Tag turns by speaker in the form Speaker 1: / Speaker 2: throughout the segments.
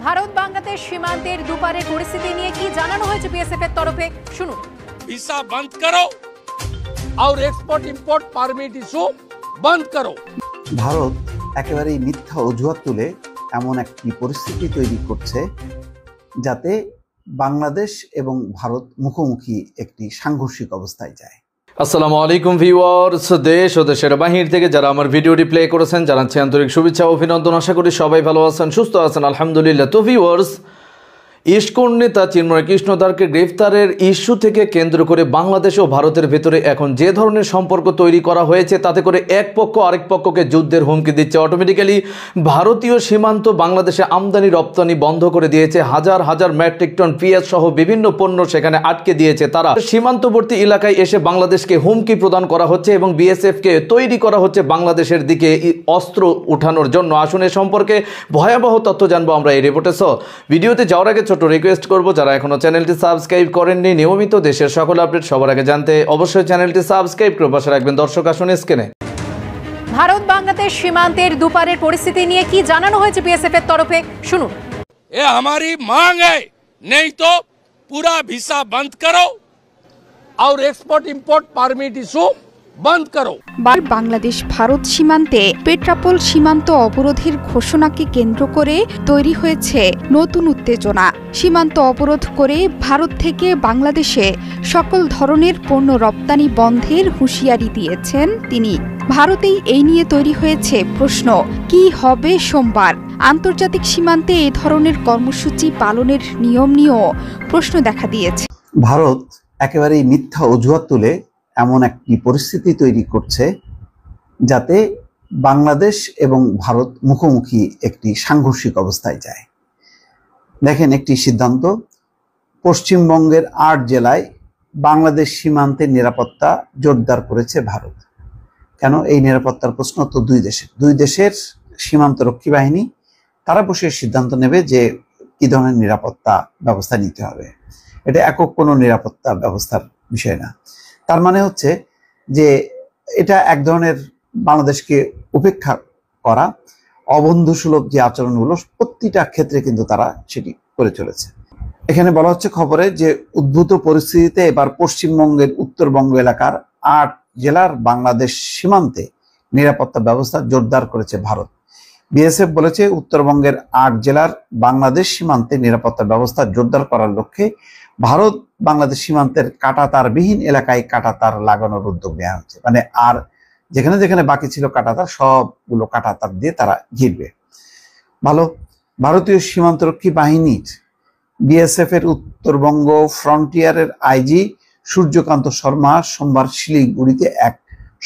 Speaker 1: ভারত বাংলাদেশ সীমান্তের দুপারের পরিস্থিতি নিয়ে কি জানানো হয়েছে বিএসএফ এর তরফে শুনুন।
Speaker 2: ভিসা বন্ধ করো আর এক্সপোর্ট ইম্পোর্ট পারমিট ইস্যু বন্ধ করো।
Speaker 3: ভারত একেবারেই মিথ্যা অজুহাত তুলে এমন একটি পরিস্থিতি তৈরি করছে যাতে বাংলাদেশ এবং ভারত মুখোমুখি একটি সাংঘর্ষিক অবস্থায় যায়।
Speaker 4: আসসালামু আলাইকুম ভিউয়ার্স, দেশ ও দেশের বাহির থেকে যারা আমার ভিডিওটি প্লে করেছেন জানাচ্ছি আন্তরিক শুভেচ্ছা ও অভিনন্দন। আশা করি সবাই ভালো আছেন, সুস্থ আছেন, আলহামদুলিল্লাহ। তো ভিউয়ার্স, ইস্কন নেতা চিন্ময় কৃষ্ণদারকে গ্রেফতারের ইস্যু থেকে কেন্দ্র করে বাংলাদেশ ও ভারতের ভেতরে এখন যে ধরনের সম্পর্ক তৈরি করা হয়েছে তাতে করে এক পক্ষ আরেক পক্ষকে যুদ্ধের হুমকি দিচ্ছে। অটোমেটিক্যালি ভারতীয় সীমান্ত বাংলাদেশে আমদানি রপ্তানি বন্ধ করে দিয়েছে। হাজার হাজার মেট্রিক টন পেঁয়াজ সহ বিভিন্ন পণ্য সেখানে আটকে দিয়েছে তারা। সীমান্তবর্তী এলাকায় এসে বাংলাদেশকে হুমকি প্রদান করা হচ্ছে এবং বিএসএফকে তৈরি করা হচ্ছে বাংলাদেশের দিকে অস্ত্র উঠানোর জন্য। আসুন এ সম্পর্কে ভয়াবহ তথ্য জানবো আমরা এই রিপোর্টে। ভিডিওতে যাওয়ার আগে রিকোয়েস্ট করব, যারা এখনো চ্যানেলটি সাবস্ক্রাইব করেননি, নিয়মিত দেশের সকল আপডেট সবার আগে জানতে অবশ্যই চ্যানেলটি সাবস্ক্রাইব করে পাশে রাখবেন। দর্শক আসুন স্ক্রিনে
Speaker 1: ভারত বাংলাদেশ সীমান্তের দুপারের পরিস্থিতি নিয়ে কি জানানো হয়েছে বিএসএফ এর তরফে শুনুন।
Speaker 2: ये हमारी मांग है, नहीं तो पूरा वीसा बंद करो और एक्सपोर्ट इंपोर्ट परमिट इशू बंद करो।
Speaker 5: বাংলাদেশ ভারত সীমান্তে পেট্রাপোল সীমান্ত অবরোধের ঘোষণাকে কেন্দ্র করে তৈরি হয়েছে নতুন উত্তেজনা। সীমান্ত অবরোধ করে ভারত থেকে বাংলাদেশে সকল ধরনের পণ্য রপ্তানি বন্ধের হুঁশিয়ারি দিয়েছেন তিনি। ভারতেই এই নিয়ে তৈরি হয়েছে প্রশ্ন, কি হবে সোমবার? আন্তর্জাতিক সীমান্তে এ ধরনের কর্মসূচি পালনের নিয়ম নিয়েও প্রশ্ন দেখা দিয়েছে।
Speaker 3: ভারত একেবারেই মিথ্যা অজুহাত তুলে এমন একটি পরিস্থিতি তৈরি করছে যাতে বাংলাদেশ এবং ভারত মুখোমুখি একটি সাংঘর্ষিক অবস্থায় যায়। দেখেন, একটি সিদ্ধান্ত, পশ্চিমবঙ্গের ৮ জেলায় বাংলাদেশ সীমান্তের নিরাপত্তা জোরদার করেছে ভারত। কেন? এই নিরাপত্তার প্রশ্ন তো দুই দেশের সীমান্তরক্ষী বাহিনী তারা বসে সিদ্ধান্ত নেবে যে কি ধরনের নিরাপত্তা ব্যবস্থা নিতে হবে। এটা একক কোনো নিরাপত্তা ব্যবস্থার বিষয় না। তার মানে হচ্ছে যে এটা এক ধরনের বাংলাদেশকে উপেক্ষা করা, অবন্ধুসুলভ যে আচরণগুলো প্রতিটা ক্ষেত্রে কিন্তু তারা সেটি করে চলেছে। এখানে বলা হচ্ছে খবরে যে উদ্ভূত পরিস্থিতিতে এবার পশ্চিমবঙ্গের উত্তরবঙ্গ এলাকার ৮ জেলার বাংলাদেশ সীমান্তে নিরাপত্তা ব্যবস্থা জোরদার করেছে ভারত। বিএসএফ বলেছে উত্তরবঙ্গের ৮ জেলার বাংলাদেশ সীমান্তে নিরাপত্তা ব্যবস্থা জোরদার করার লক্ষ্যে ভারত বাংলাদেশ সীমান্তের কাঁটাতারবিহীন এলাকায় কাঁটাতার লাগানোর উদ্যোগ নেওয়া হচ্ছে। মানে আর যেখানে যেখানে বাকি ছিল কাঁটাতার, সবগুলো কাঁটাতার দিয়ে তারা ঘিরবে। ভালো। ভারতীয় সীমান্তরক্ষী বাহিনীর বিএসএফ এর উত্তরবঙ্গ ফ্রন্টিয়ারের আইজি সূর্যকান্ত শর্মা সোমবার শিলিগুড়িতে এক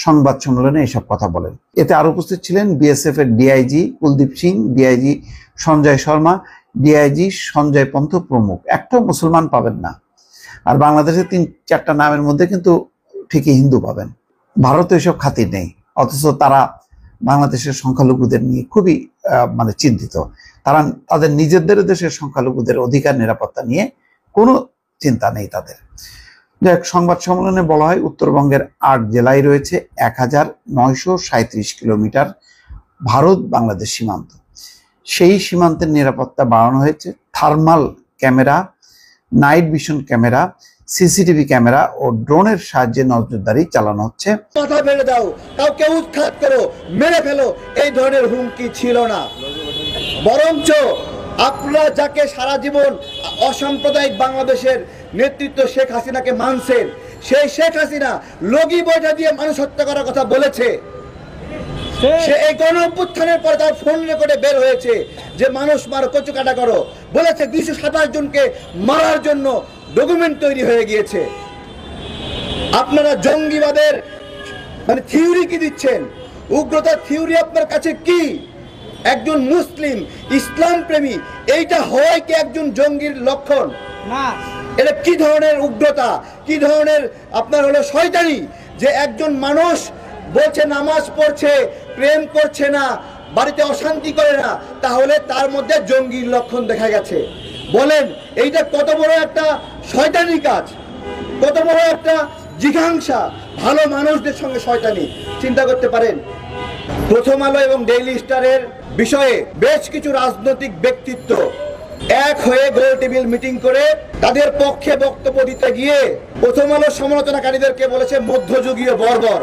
Speaker 3: সংবাদ সম্মেলনে এসব কথা বলেন। এতে আরো উপস্থিত ছিলেন বিএসএফ এর DIG Kuldeep Singh, DIG Sanjay Sharma, DIG Sanjay Pant প্রমুখ। একটাও মুসলমান পাবেন না। আর বাংলাদেশের ৩-৪টা নামের মধ্যে কিন্তু ঠিকই হিন্দু পাবেন। ভারতে এসব খাতির নেই, অথচ তারা বাংলাদেশের সংখ্যালঘুদের নিয়ে খুবই চিন্তিত। তারা তাদের নিজেদের দেশের সংখ্যালঘুদের অধিকার নিরাপত্তা নিয়ে কোনো চিন্তা নেই তাদের। এক সংবাদ সম্মেলনে বলা হয় উত্তরবঙ্গের ৮ জেলায় রয়েছে ১,৯৩৭ কিলোমিটার ভারত বাংলাদেশ সীমান্ত। সেই সীমান্তের নিরাপত্তা বাড়ানো হয়েছে। Thermal camera, night vision camera, CCTV camera ও ড্রোনের সাহায্যে নজরদারি চালানো হচ্ছে।
Speaker 6: কথা ফেলে দাও, কাউকে উৎখাত করো, মেরে ফেলো, এই ধরনের হুমকি ছিল না। বরঞ্চ আপনারা যাকে সারা জীবন অসাম্প্রদায়িক বাংলাদেশের নেতৃত্ব শেখ হাসিনাকে মানছেন, সেই শেখ হাসিনা লগি বইটা দিয়ে মানুষ হত্যা করার কথা বলেছে। সে এই গণ অভ্যুত্থানের পরে তার ফোন রেকর্ডে বের হয়েছে যে মানুষ মারো, কচু কাটা করো বলেছে। ২২৭ জনকে মারার জন্য ডকুমেন্ট তৈরি হয়ে গিয়েছে। আপনারা জঙ্গিবাদের থিওরি কি দিচ্ছেন? উগ্রতার থিওরি আপনার কাছে কি? একজন মুসলিম ইসলাম প্রেমী এইটা হয় কি একজন জঙ্গির লক্ষণ? না। এটা কি ধরনের উগ্রতা, কি ধরনের আপনার হলো শয়তানি যে একজন মানুষ বলছে নামাজ পড়ছে, প্রেম করছে না, বাড়িতে অশান্তি করে না, তাহলে তার মধ্যে জঙ্গির লক্ষণ দেখা গেছে। বলেন এইটা কত বড় একটা শয়তানি কাজ, কত বড় একটা জিঘাংসা ভালো মানুষদের সঙ্গে শয়তানি। চিন্তা করতে পারেন। প্রথম আলো এবং ডেইলি স্টারের বিষয়ে বেশ কিছু রাজনৈতিক ব্যক্তিত্ব এক হয়ে গোল টেবিল মিটিং করে তাদের পক্ষে বক্তব্য দিতে গিয়ে প্রথম আলো সমালোচনাকারীদেরকে বলেছে মধ্যযুগীয় বর্বর।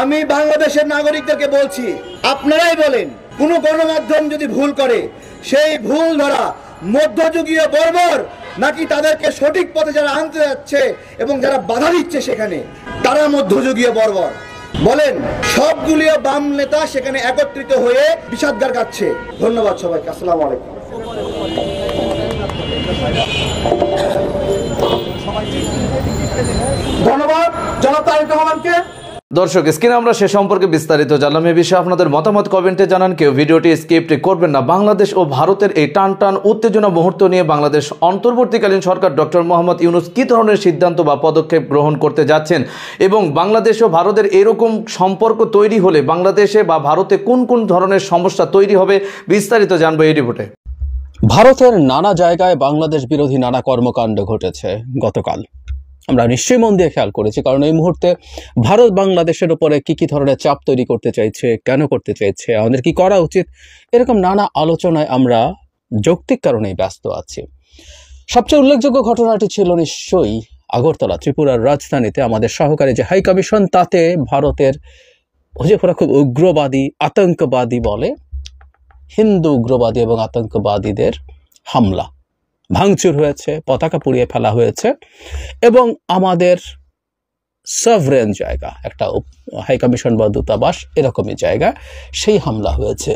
Speaker 6: আমি বাংলাদেশের নাগরিকদেরকে বলছি, আপনারাই বলেন কোন গণমাধ্যম যদি ভুল করে সেই ভুল ধরা মধ্যযুগীয় বর্বর, নাকি তাদেরকে সঠিক পথে যারা আনতে যাচ্ছে এবং যারা বাধা দিচ্ছে সেখানে তারা মধ্যযুগীয় বর্বর? বলেন। সবগুলিও বাম নেতা সেখানে একত্রিত হয়ে বিষাদগার গাচ্ছে। ধন্যবাদ সবাইকে। আসসালামু আলাইকুম। ধন্যবাদ জনাব তারেক রহমানকে।
Speaker 4: দর্শক, স্ক্রিনে আমরা সে সম্পর্কে বিস্তারিত জানলাম। এই বিষয়ে আপনাদের মতামত কমেন্টে জানান। কেউ ভিডিওটি স্কিপ করবেন না। বাংলাদেশ ও ভারতের এই টান টান উত্তেজনা মুহূর্ত নিয়ে বাংলাদেশ অন্তর্বর্তীকালীন সরকার ডক্টর মোহাম্মদ ইউনূস কী ধরনের সিদ্ধান্ত বা পদক্ষেপ গ্রহণ করতে যাচ্ছেন এবং বাংলাদেশ ও ভারতের এরকম সম্পর্ক তৈরি হলে বাংলাদেশে বা ভারতে কোন কোন ধরনের সমস্যা তৈরি হবে, বিস্তারিত জানবো এই রিপোর্টে।
Speaker 7: ভারতের নানা জায়গায় বাংলাদেশ বিরোধী নানা কর্মকাণ্ড ঘটেছে গতকাল। আমরা নিশ্চয়ই মন দিয়ে খেয়াল করেছি, কারণ এই মুহূর্তে ভারত বাংলাদেশের উপরে কি কি ধরনের চাপ তৈরি করতে চাইছে, কেন করতে চাইছে, আমাদের কি করা উচিত, এরকম নানা আলোচনায় আমরা যৌক্তিক কারণেই ব্যস্ত আছি। সবচেয়ে উল্লেখযোগ্য ঘটনাটি ছিল নিশ্চয়ই আগরতলা, ত্রিপুরার রাজধানীতে আমাদের সহকারী যে হাই কমিশন, তাতে ভারতের ওরা খুব উগ্রবাদী আতঙ্কবাদী বলে হিন্দু উগ্রবাদী এবং আতঙ্কবাদীদের হামলা, ভাঙচুর হয়েছে, পতাকা পুড়িয়ে ফেলা হয়েছে এবং আমাদের সভরেন জায়গা, একটা হাই কমিশন বা দূতাবাস এরকমই জায়গা, সেই হামলা হয়েছে।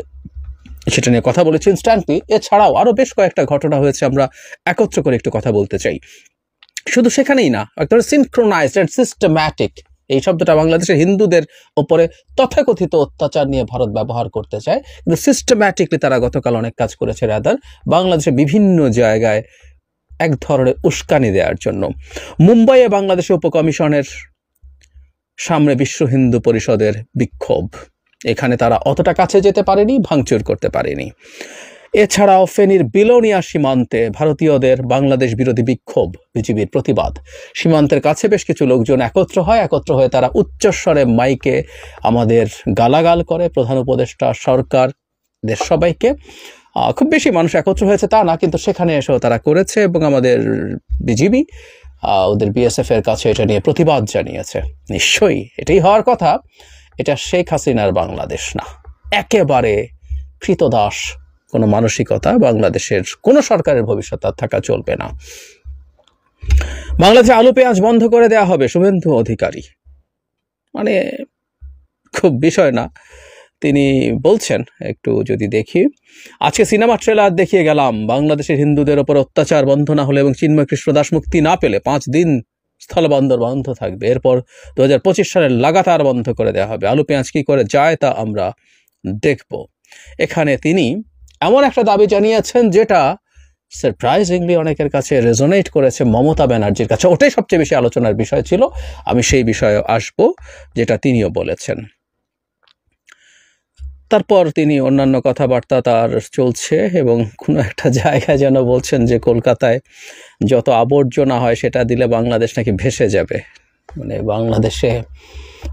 Speaker 7: সেটা নিয়ে কথা বলেছি ইনস্ট্যান্টলি। এছাড়াও আরও বেশ কয়েকটা ঘটনা হয়েছে, আমরা একত্র করে একটু কথা বলতে চাই। শুধু সেখানেই না, একটা সিনক্রোনাইজড অ্যান্ড সিস্টেম্যাটিক, এই শব্দটা বাংলাদেশের হিন্দুদের ওপরে তথাকথিত অত্যাচার নিয়ে ভারত ব্যবহার করতে চায়, কিন্তু সিস্টেম্যাটিকলি তারা গতকাল অনেক কাজ করেছে রাদার বাংলাদেশের বিভিন্ন জায়গায় এক ধরনের উস্কানি দেওয়ার জন্য। মুম্বাইয়ে বাংলাদেশের উপকমিশনের সামনে বিশ্ব হিন্দু পরিষদের বিক্ষোভ, এখানে তারা অতটা কাছে যেতে পারেনি, ভাঙচুর করতে পারেনি। এছাড়াও ফেনীর বিলোনিয়া সীমান্তে ভারতীয়দের বাংলাদেশ বিরোধী বিক্ষোভ, বিজিবির প্রতিবাদ। সীমান্তের কাছে বেশ কিছু লোকজন একত্র হয়ে তারা উচ্চস্বরে মাইকে আমাদের গালাগাল করে, প্রধান উপদেষ্টা, সরকার, দেশ সবাইকে। খুব বেশি মানুষ একত্র হয়েছে তা না, কিন্তু সেখানে এসেও তারা করেছে এবং আমাদের বিজিবি ওদের বিএসএফ এর কাছে এটা নিয়ে প্রতিবাদ জানিয়েছে। নিশ্চয়ই এটাই হওয়ার কথা। এটা শেখ হাসিনার বাংলাদেশ না, একেবারে কৃতদাস কোনো মানসিকতা বাংলাদেশের কোনো সরকারের ভবিষ্যৎ আর থাকা চলবে না। বাংলাদেশে আলু পেঁয়াজ বন্ধ করে দেওয়া হবে, শুভেন্দু অধিকারী, মানে খুব বিষয় না, তিনি বলছেন। একটু যদি দেখি, আজকে সিনেমা ট্রেলার দেখিয়ে গেলাম, বাংলাদেশের হিন্দুদের ওপর অত্যাচার বন্ধ না হলে এবং চিন্ময় কৃষ্ণদাস মুক্তি না পেলে 5 দিন স্থলবন্দর বন্ধ থাকবে। এরপর 2025 সালে লাগাতার বন্ধ করে দেওয়া হবে। আলু পেঁয়াজ কি করে যায় তা আমরা দেখব। এখানে তিনি এমন একটা দাবি জানিয়েছেন যেটা সারপ্রাইজিংলি অনেকের কাছে রেজোনেট করেছে মমতা ব্যানার্জির কাছে। ওটাই সবচেয়ে বেশি আলোচনার বিষয় ছিল। আমি সেই বিষয়ে আসব, যেটা তিনিও বলেছেন। তারপর তিনি অন্যান্য কথাবার্তা তার চলছে এবং কোনো একটা জায়গায় যেন বলছেন যে কলকাতায় যত আবর্জনা হয় সেটা দিলে বাংলাদেশ নাকি ভেসে যাবে। মানে বাংলাদেশে,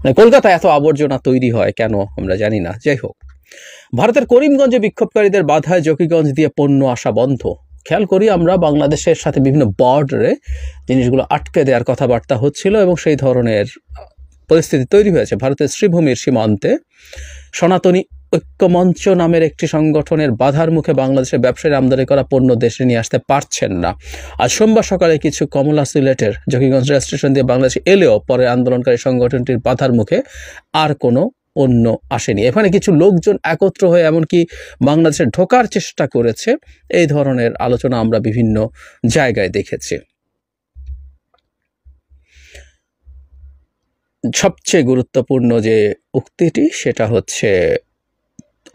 Speaker 7: মানে কলকাতায় এত আবর্জনা তৈরি হয় কেন আমরা জানি না। যাই হোক, ভারতের করিমগঞ্জে বিক্ষোভকারীদের বাধায় জকিগঞ্জ দিয়ে পণ্য আসা বন্ধ। খেয়াল করি আমরা, বাংলাদেশের সাথে বিভিন্ন বর্ডারে জিনিসগুলো আটকে দেওয়ার কথাবার্তা হচ্ছিল এবং সেই ধরনের পরিস্থিতি তৈরি হয়েছে। ভারতের শ্রীভূমির সীমান্তে সনাতনী ঐক্যমঞ্চ নামের একটি সংগঠনের বাধার মুখে বাংলাদেশের ব্যবসায়ী আমদানি করা পণ্য দেশে নিয়ে আসতে পারছেন না। আজ সোমবার সকালে কিছু কমলা সিলেটের জকিগঞ্জ রেল স্টেশন দিয়ে বাংলাদেশে এলেও পরে আন্দোলনকারী সংগঠনটির বাধার মুখে আর কোনো পণ্য আসেনি। এখানে কিছু লোকজন একত্র হয়ে এমনকি বাংলাদেশে ঢোকার চেষ্টা করেছে। এই ধরনের আলোচনা আমরা বিভিন্ন জায়গায় দেখেছি। সবচেয়ে গুরুত্বপূর্ণ যে উক্তিটি সেটা হচ্ছে,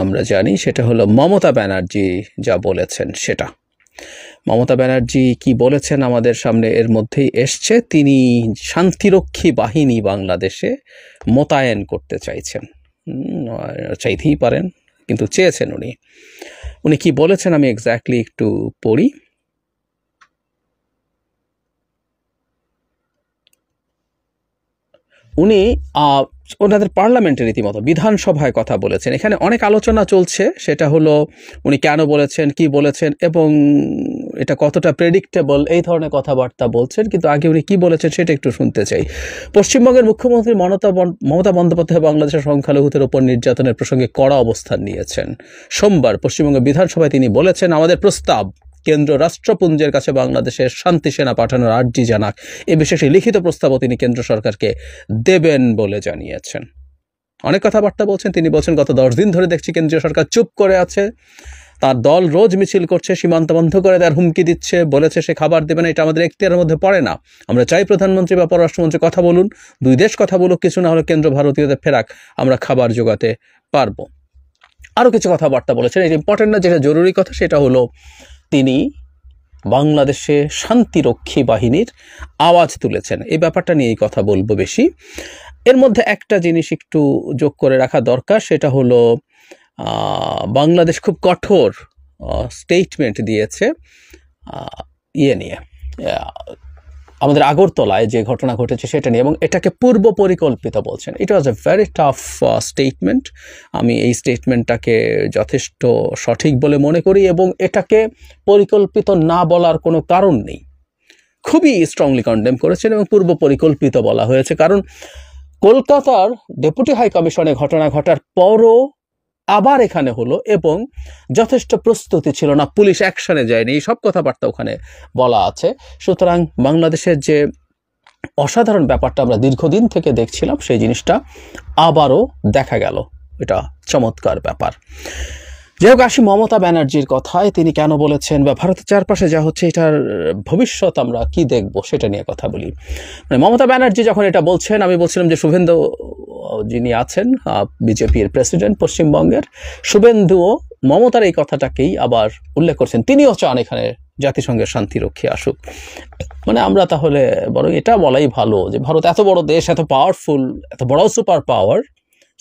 Speaker 7: আমরা জানি, সেটা হলো মমতা ব্যানার্জি যা বলেছেন সেটা। মমতা ব্যানার্জি কি বলেছেন আমাদের সামনে এর মধ্যেই এসছে। তিনি শান্তিরক্ষী বাহিনী বাংলাদেশে মোতায়েন করতে চাইছেন, চাইতেই পারেন, কিন্তু চেয়েছেন উনি কি বলেছেন আমি এক্স্যাক্টলি একটু পড়ি। উনি ওনাদের পার্লামেন্টের রীতিমতো বিধানসভায় কথা বলেছেন। এখানে অনেক আলোচনা চলছে, সেটা হলো উনি কেন বলেছেন, কি বলেছেন এবং এটা কতটা প্রেডিক্টেবল এই ধরনের কথাবার্তা বলছেন, কিন্তু আগে উনি কি বলেছেন সেটা একটু শুনতে চাই। পশ্চিমবঙ্গের মুখ্যমন্ত্রী মমতা বন্দ্যোপাধ্যায় বাংলাদেশের সংখ্যালঘুদের উপর নির্যাতনের প্রসঙ্গে কড়া অবস্থান নিয়েছেন। সোমবার পশ্চিমবঙ্গ বিধানসভায় তিনি বলেছেন, আমাদের প্রস্তাব কেন্দ্র রাষ্ট্রপুঞ্জের কাছে বাংলাদেশের শান্তি সেনা পাঠানোর আর্জি জানাক। এ বিষয়ে লিখিত প্রস্তাবও তিনি কেন্দ্র সরকারকে দেবেন বলে জানিয়েছেন। অনেক কথাবার্তা বলছেন। তিনি বলছেন, গত 10 দিন ধরে দেখছি কেন্দ্রীয় সরকার চুপ করে আছে, তার দল রোজ মিছিল করছে, সীমান্ত বন্ধ করে দেওয়ার হুমকি দিচ্ছে, বলেছে সে খাবার দেবে না। এটা আমাদের এখতিয়ারের মধ্যে পড়ে না। আমরা চাই প্রধানমন্ত্রী বা পররাষ্ট্রমন্ত্রী কথা বলুন, দুই দেশ কথা বলুক, কিছু না হলে কেন্দ্র ভারতীয়দের ফেরাক, আমরা খাবার জোগাতে পারবো। আরও কিছু কথাবার্তা বলেছেন। এটা ইম্পর্টেন্ট না, যেটা জরুরি কথা সেটা হলো তিনি বাংলাদেশে শান্তিরক্ষী বাহিনীর আওয়াজ তুলেছেন। এই ব্যাপারটা নিয়েই কথা বলবো বেশি। এর মধ্যে একটা জিনিস একটু যোগ করে রাখা দরকার, সেটা হলো বাংলাদেশ খুব কঠোর স্টেটমেন্ট দিয়েছে ইয়ে নিয়ে, আমাদের আগরতলায় যে ঘটনা ঘটেছে সেটা নিয়ে, এবং এটাকে পূর্ব পরিকল্পিত বলছেন। ইট ওয়াজ এ ভেরি টাফ স্টেটমেন্ট। আমি এই স্টেটমেন্টটাকে যথেষ্ট সঠিক বলে মনে করি, এবং এটাকে পরিকল্পিত না বলার কোনো কারণ নেই। খুবই স্ট্রংলি কন্ডেম করেছেন এবং পূর্ব পরিকল্পিত বলা হয়েছে। কারণ কলকাতার ডেপুটি হাই কমিশনে ঘটনা ঘটার পরও আবার এখানে হলো, এবং যথেষ্ট প্রস্তুতি ছিল না, পুলিশ অ্যাকশনে যায়নি, এই সব কথাবার্তা ওখানে বলা আছে। সুতরাং বাংলাদেশের যে অসাধারণ ব্যাপারটা আমরা দীর্ঘদিন থেকে দেখছিলাম, সেই জিনিসটা আবারও দেখা গেল। এটা চমৎকার ব্যাপার। যাই হোক, আসি মমতা ব্যানার্জির কথায়। তিনি কেন বলেছেন, বা ভারতের চারপাশে যা হচ্ছে এটার ভবিষ্যৎ আমরা কি দেখব সেটা নিয়ে কথা বলি। মানে মমতা ব্যানার্জি যখন এটা বলছেন, আমি বলছিলাম যে শুভেন্দু যিনি আছেন বিজেপির প্রেসিডেন্ট পশ্চিমবঙ্গের, শুভেন্দুও মমতার এই কথাটাকেই আবার উল্লেখ করছেন। তিনিও চান এখানে জাতিসংঘের শান্তিরক্ষী আসুক। মানে আমরা তাহলে বরং এটা বলাই ভালো যে ভারত এত বড় দেশ, এত পাওয়ারফুল, এত বড় সুপার পাওয়ার,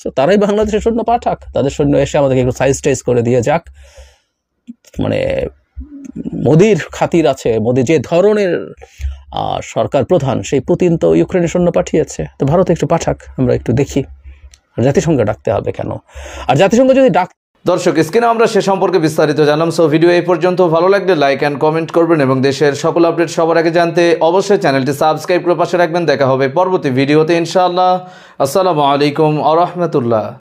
Speaker 7: সো তারাই বাংলাদেশের সৈন্য পাঠাক, তাদের সৈন্য এসে আমাদেরকে একটু সাইজ টাইজ করে দিয়ে যাক। মানে মোদির খাতির আছে, মোদি যে ধরনের সরকার প্রধান, সেই পুতিন তো ইউক্রেনের সৈন্য পাঠিয়েছে, তো ভারত একটু পাঠাক, আমরা একটু দেখি। জাতিসংঘ ডাকতে হবে কেন? আর জাতিসংঘ যদি
Speaker 4: দর্শক, স্ক্রিনে আমরা সে সম্পর্কে বিস্তারিত জানলাম। সো ভিডিও এই পর্যন্ত। ভালো লাগলে লাইক অ্যান্ড কমেন্ট করবেন, এবং দেশের সকল আপডেট সবার আগে জানতে অবশ্যই চ্যানেলটি সাবস্ক্রাইব করে পাশে রাখবেন। দেখা হবে পরবর্তী ভিডিওতে ইনশাআল্লাহ। আসসালামু আলাইকুম ওয়া রাহমাতুল্লাহ।